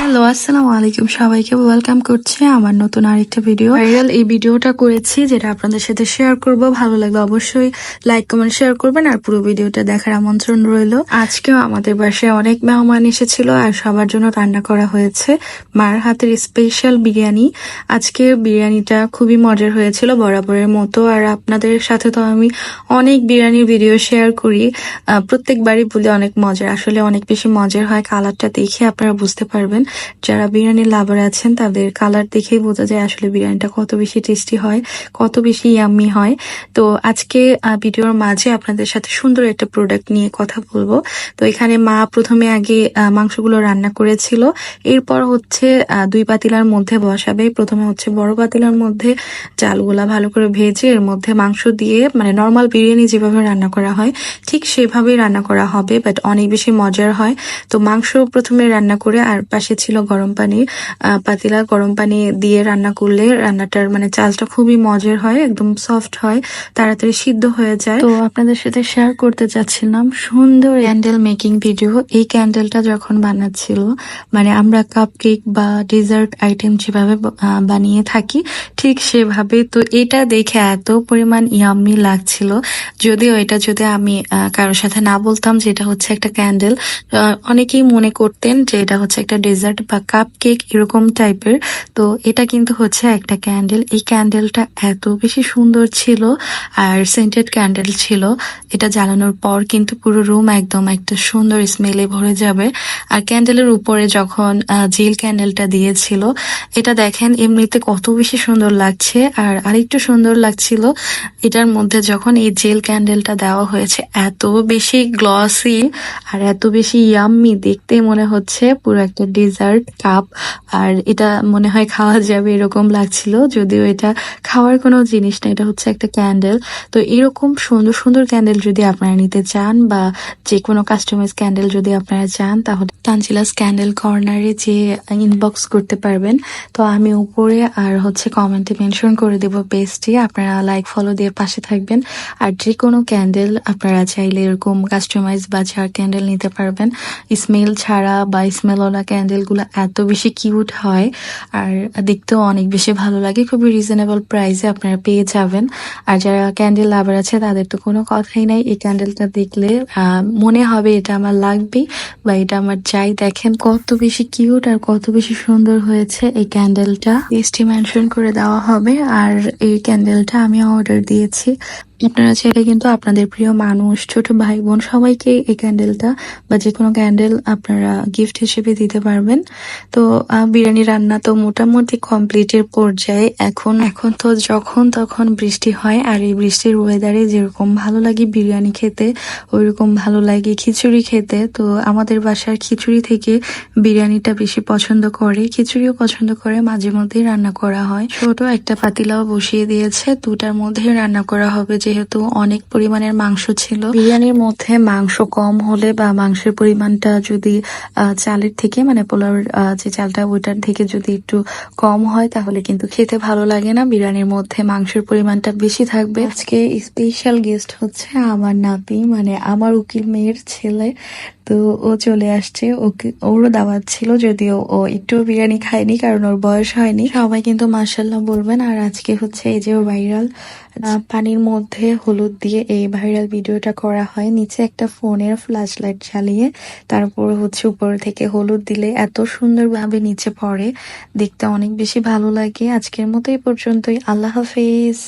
Hello, আসসালামু আলাইকুম। সবাইকে ওয়েলকাম করছি আমার নতুন আরেকটা ভিডিও। ভাইরাল এই ভিডিওটা করেছি যেটা আপনাদের সাথে শেয়ার করব। ভালো লাগলে অবশ্যই লাইক কমেন্ট শেয়ার করবেন আর পুরো ভিডিওটা দেখার আমন্ত্রণ রইল। আজকেও আমাদের বাসায় অনেক মেহমান এসেছিল আর সবার জন্য রান্না করা হয়েছে মার হাতের স্পেশাল বিরিয়ানি। আজকের বিরিয়ানিটা খুবই মজার হয়েছিল বরাবরের মতো। আর আপনাদের সাথে তো আমি অনেক বিরিয়ানির ভিডিও শেয়ার করি, প্রত্যেকবারই বলি অনেক মজার, আসলে অনেক বেশি মজার হয়। কালারটা দেখে আপনারা বুঝতে পারবেন, যারা বিরিয়ানির লাভার আছেন তাদের কালার দেখেই বোঝা যায় আসলে বিরিয়ানিটা কত বেশি টেস্টি হয়, কত বেশি ইয়াম্মি হয়। তো আজকে ভিডিওর মাঝে আপনাদের সাথে সুন্দর একটা প্রোডাক্ট নিয়ে কথা বলবো। তো এখানে মা প্রথমে আগে মাংসগুলো রান্না করেছিল, এরপর হচ্ছে 2 পাতিলার মধ্যে বসাবে। প্রথমে হচ্ছে বড় পাতিলার মধ্যে চালগুলা ভালো করে ভেজে এর মধ্যে মাংস দিয়ে, মানে নর্মাল বিরিয়ানি যেভাবে রান্না করা হয় ঠিক সেভাবেই রান্না করা হবে, বাট অনেক বেশি মজার হয়। তো মাংস প্রথমে রান্না করে আর পাশে ছিল গরম পানি, পাতিলা গরম পানি দিয়ে রান্না করলে রান্নাটার মানে চালটা খুবই মজার হয়, একদম সফট হয়, তাড়াতাড়ি সিদ্ধ হয়ে যায়। তো আপনাদের সাথে শেয়ার করতে চাচ্ছিলাম সুন্দর ক্যান্ডেল মেকিং ভিডিও। এই ক্যান্ডেলটা যখন বানাচ্ছিল, মানে আমরা কাপ কেক বা ডেজার্ট আইটেম যেভাবে বানিয়ে থাকি ঠিক সেভাবে। তো এটা দেখে এত পরিমাণ ইয়াম্মি লাগছিল, যদিও এটা যদি আমি কারোর সাথে না বলতাম যে এটা হচ্ছে একটা ক্যান্ডেল, অনেকেই মনে করতেন যে এটা হচ্ছে একটা ডেজার্ট বা কাপ কেক এরকম টাইপের। তো এটা কিন্তু হচ্ছে একটা ক্যান্ডেল। এই ক্যান্ডেলটা এত বেশি সুন্দর ছিল আর সেন্টেড ক্যান্ডেল ছিল। এটা জ্বালানোর পর কিন্তু পুরো রুম একদম একটা সুন্দর স্মেলে ভরে যাবে। আর ক্যান্ডেলের উপরে যখন জেল ক্যান্ডেলটা দিয়েছিল, এটা দেখেন এমনিতে কত বেশি সুন্দর লাগছে। আর আরেকটু সুন্দর লাগছিল এটার মধ্যে যখন এই জেল ক্যান্ডেলটা দেওয়া হয়েছে, এত বেশি গ্লসি আর এত বেশি ইয়াম্মি, দেখতে মনে হচ্ছে পুরো একটা ডেজার্ট কাপ। আর এটা মনে হয় খাওয়া যাবে এরকম লাগছিল, যদিও এটা খাওয়ার কোনো জিনিস না, এটা হচ্ছে একটা ক্যান্ডেল। তো এরকম সুন্দর সুন্দর ক্যান্ডেল যদি আপনারা নিতে চান বা যে কোনো কাস্টমাইজ ক্যান্ডেল যদি আপনারা চান, তাহলে তানজিলাস ক্যান্ডেল কর্নারে যে ইনবক্স করতে পারবেন। তো আমি উপরে আর হচ্ছে কমেন্টে মেনশন করে দেবো পেজটি, আপনারা লাইক ফলো দিয়ে পাশে থাকবেন। আর যে কোনো ক্যান্ডেল আপনারা চাইলে এরকম কাস্টমাইজ বা চার ক্যান্ডেল নিতে পারবেন। স্মেল ছাড়া বা স্মেলওয়ালা ক্যান্ডেলগুলো এত বেশি কিউট হয় আর দেখতেও অনেক বেশি ভালো লাগে। খুবই রিজনেবল প্রাইসে আপনারা পেয়ে যাবেন। আর যারা ক্যান্ডেল লাভার আছে তাদের তো কোনো কথাই নাই, এই ক্যান্ডেলটা দেখলে মনে হবে এটা আমার লাগবেই বা এটা আমার চাই। দেখেন কত বেশি কিউট আর কত বেশি সুন্দর হয়েছে এই ক্যান্ডেলটা। পেজটি মেনশন করে দেওয়া হবে। আর এই ক্যান্ডেলটা আমি অর্ডার দিয়েছি। আপনারা চাইলে কিন্তু আপনাদের প্রিয় মানুষ, ছোট ভাই বোন সবাইকে এই ক্যান্ডেলটা বা যে কোনো ক্যান্ডেল আপনারা গিফট হিসেবে দিতে পারবেন। তো বিরিয়ানি রান্না তো মোটামুটি কমপ্লিটের পর্যায়ে। এখন তো যখন তখন বৃষ্টি হয়, আর এই বৃষ্টির ওয়েদারে যেরকম ভালো লাগে বিরিয়ানি খেতে, ওইরকম ভালো লাগে খিচুড়ি খেতে। তো আমাদের বাসার খিচুড়ি থেকে বিরিয়ানিটা বেশি পছন্দ করে, খিচুড়িও পছন্দ করে, মাঝে মধ্যেই রান্না করা হয়। ছোট একটা পাতিলাও বসিয়ে দিয়েছে, দুটার মধ্যে রান্না করা হবে যেহেতু অনেক পরিমাণের মাংস ছিল। বিরিয়ানির মধ্যে মাংস কম হলে বা মাংসের পরিমাণটা যদি চালের থেকে, মানে পোলাওর যে চালটা ওইটার থেকে যদি একটু কম হয় তাহলে কিন্তু খেতে ভালো লাগে না। বিরিয়ানির মধ্যে মাংসের পরিমাণটা বেশি থাকবে। আজকে স্পেশাল গেস্ট হচ্ছে আমার নাতি, মানে আমার উকিল মেয়ের ছেলে। তো ও চলে আসছে, ওরও দাওয়াত ছিল, যদিও ও একটু বিরিয়ানি খায়নি কারণ ওর বয়স হয়নি। সবাই কিন্তু মাশাআল্লাহ বলবেন। আর আজকে হচ্ছে এই যে ভাইরাল পানির মধ্যে হলুদ দিয়ে এই ভাইরাল ভিডিওটা করা হয়। নিচে একটা ফোনের ফ্ল্যাশ লাইট জ্বালিয়ে তারপর হচ্ছে উপর থেকে হলুদ দিলে এত সুন্দরভাবে নিচে পড়ে, দেখতে অনেক বেশি ভালো লাগে। আজকের মতো এই পর্যন্তই। আল্লাহ হাফেজ।